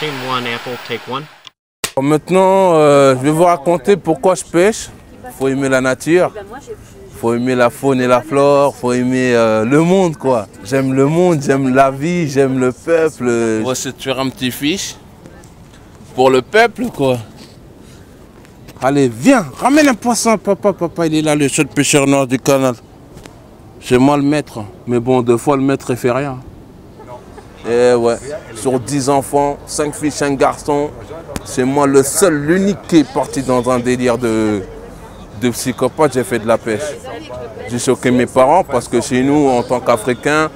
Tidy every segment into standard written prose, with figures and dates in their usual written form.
passing, 1 apple, take 1. Maintenant, je vais vous raconter pourquoi je pêche. Il faut aimer la nature, il faut aimer la faune et la flore, il faut aimer le monde, quoi. J'aime le monde, j'aime la vie, j'aime le peuple. On va essayer de faire un petit fiche pour le peuple, quoi. Allez, viens, ramène un poisson, papa, il est là, le seul pêcheur noir du canal. C'est moi le maître, mais bon, deux fois le maître, il fait rien. Et ouais, sur 10 enfants, 5 filles, 5 garçons, c'est moi le seul, l'unique qui est parti dans un délire de psychopathe, j'ai fait de la pêche. J'ai choqué mes parents parce que chez nous, en tant qu'Africains,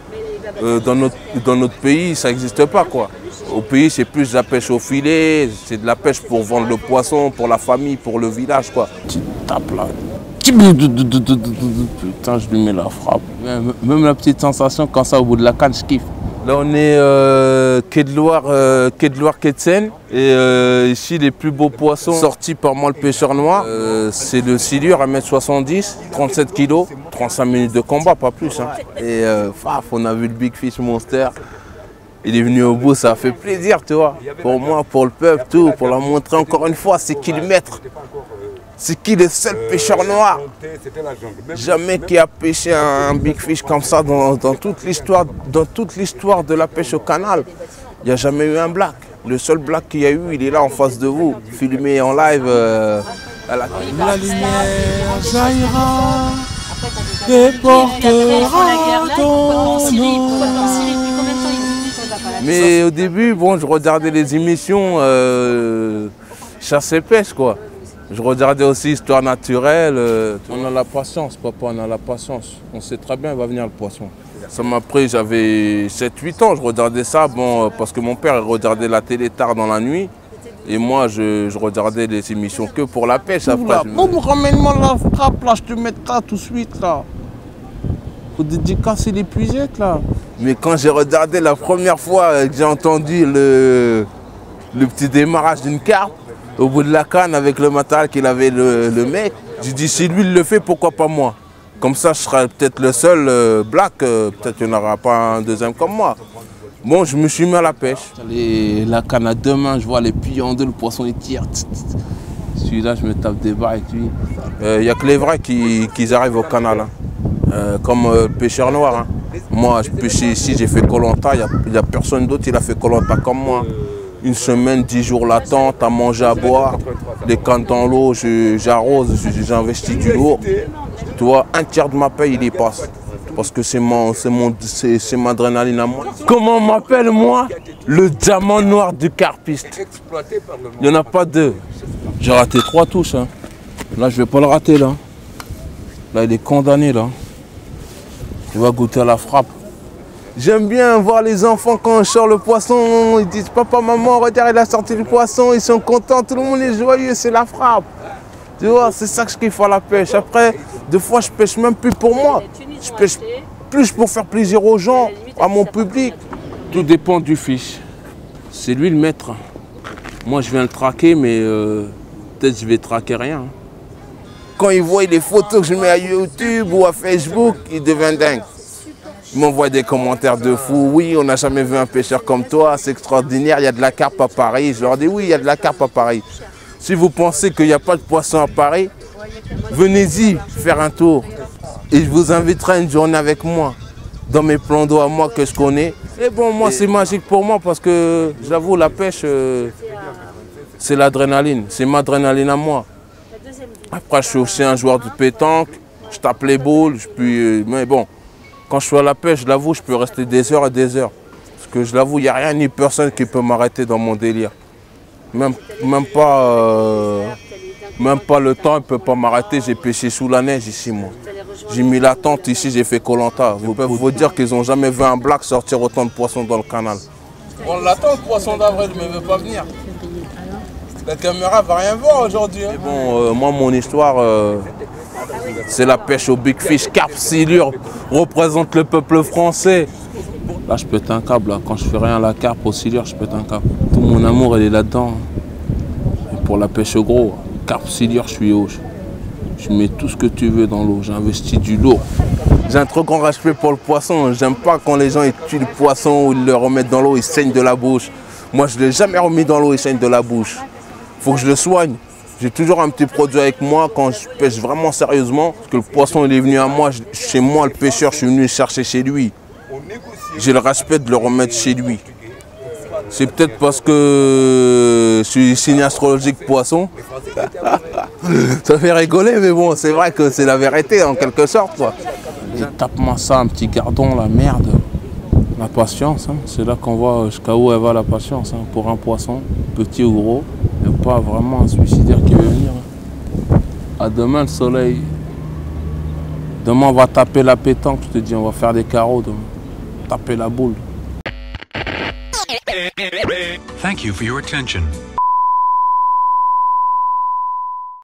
dans notre pays, ça n'existe pas, quoi. Au pays, c'est plus de la pêche au filet, c'est de la pêche pour vendre le poisson, pour la famille, pour le village, quoi. Tu tapes là. Putain, je lui mets la frappe. Même la petite sensation, quand ça au bout de la canne, je kiffe. Là, on est quai de Loire, quai de Seine. Et ici, les plus beaux poissons sortis par moi, le pêcheur noir, c'est le silure, 1m70, 37 kg, 35 minutes de combat, pas plus. Hein. Et on a vu le Big Fish Monster. Il est venu au bout, ça a fait plaisir, tu vois. Pour moi, pour le peuple, tout, pour leur montrer encore une fois, c'est qui le maître. C'est qui le seul pêcheur noir? Jamais qui a pêché un big fish comme ça dans toute l'histoire de la pêche au canal. Il n'y a jamais eu un black. Le seul black qu'il y a eu, il est là en face de vous, filmé en live à la lumière jaillira et portera ton nom. Mais au début, bon, je regardais les émissions chasse et pêche, quoi. Je regardais aussi Histoire naturelle. On a la patience, papa, on a la patience. On sait très bien, il va venir le poisson. Ça m'a pris, j'avais 7-8 ans, je regardais ça, bon, parce que mon père regardait la télé tard dans la nuit. Et moi, je regardais les émissions que pour la pêche. Après, ramène-moi la frappe, là, je te mettrai tout de suite, là. Faut dédicacer les puisettes, là. Mais quand j'ai regardé la première fois que j'ai entendu le petit démarrage d'une carpe, au bout de la canne avec le matériel qu'il avait le mec, j'ai dit si lui il le fait, pourquoi pas moi? Comme ça je serai peut-être le seul black, peut-être qu'il n'y en aura pas un deuxième comme moi. Bon, je me suis mis à la pêche. La canne à deux mains, je vois les pieds en deux, le poisson il tire. Celui-là je me tape des barres avec lui. Il n'y a que les vrais qui arrivent au canal, hein. Comme pêcheur noir. Hein. Moi je pêchais ici, j'ai fait Koh Lanta, il n'y a personne d'autre qui a fait Koh Lanta comme moi. Une semaine, 10 jours l'attente, à manger, à boire, les cannes dans l'eau, j'arrose, j'investis du lourd. Tu vois, un tiers de ma paye, il y passe. Parce que c'est ma adrénaline à moi. Comment on m'appelle, moi? Le diamant noir du carpiste. Il n'y en a pas deux. J'ai raté 3 touches. Hein. Là, je ne vais pas le rater, là. Là, il est condamné, là. Il va goûter à la frappe. J'aime bien voir les enfants quand je sors le poisson, ils disent papa, maman, regarde, il a sorti le poisson, ils sont contents, tout le monde est joyeux, c'est la frappe. Tu vois, c'est ça que je kiffe à la pêche. Après, des fois, je pêche même plus pour moi. Je pêche plus pour faire plaisir aux gens, à mon public. Tout dépend du fiche. C'est lui le maître. Moi, je viens le traquer, mais peut-être je vais traquer rien. Quand il voit les photos que je mets à YouTube ou à Facebook, il devient dingue. Ils m'envoient des commentaires de fou. Oui, on n'a jamais vu un pêcheur comme toi, c'est extraordinaire, il y a de la carpe à Paris. Je leur dis oui, il y a de la carpe à Paris. Si vous pensez qu'il n'y a pas de poisson à Paris, venez-y faire un tour. Et je vous inviterai une journée avec moi, dans mes plans d'eau à moi que je connais. Et bon, moi, c'est magique pour moi parce que, j'avoue, la pêche, c'est l'adrénaline. C'est ma adrénaline à moi. Après, je suis aussi un joueur de pétanque, je tape les boules, mais bon. Quand je suis à la pêche, je l'avoue, je peux rester des heures et des heures. Parce que je l'avoue, il n'y a rien ni personne qui peut m'arrêter dans mon délire. Même pas le temps, il ne peut pas m'arrêter. J'ai pêché sous la neige ici, moi. J'ai mis la tente ici, j'ai fait Koh Lanta. Je peux vous dire qu'ils n'ont jamais vu un black sortir autant de poissons dans le canal. On l'attend, le poisson d'avril, mais il ne veut pas venir. La caméra ne va rien voir aujourd'hui. Hein. Bon, moi, mon histoire... c'est la pêche au big fish, carpe, silure, représente le peuple français. Là, je pète un câble. Là. Quand je fais rien à la carpe, au silure, je pète un câble. Tout mon amour, il est là-dedans. Et pour la pêche au gros, carpe, silure, je suis haut. Je mets tout ce que tu veux dans l'eau. J'investis du lourd. J'ai un trop grand respect pour le poisson. J'aime pas quand les gens ils tuent le poisson ou ils le remettent dans l'eau, ils saignent de la bouche. Moi, je ne l'ai jamais remis dans l'eau, il saigne de la bouche. Il faut que je le soigne. J'ai toujours un petit produit avec moi quand je pêche vraiment sérieusement. Parce que le poisson, il est venu à moi. Chez moi, le pêcheur, je suis venu le chercher chez lui. J'ai le respect de le remettre chez lui. C'est peut-être parce que je suis signe astrologique poisson. Ça fait rigoler, mais bon, c'est vrai que c'est la vérité en quelque sorte, quoi. Tape-moi ça, un petit gardon, la merde. La patience, hein. C'est là qu'on voit jusqu'à où elle va la patience. Hein. Pour un poisson, petit ou gros, il n'y a pas vraiment un suicidaire qui veut venir. Hein. À demain, le soleil. Demain, on va taper la pétanque, je te dis, on va faire des carreaux demain. Taper la boule. Thank you for your attention.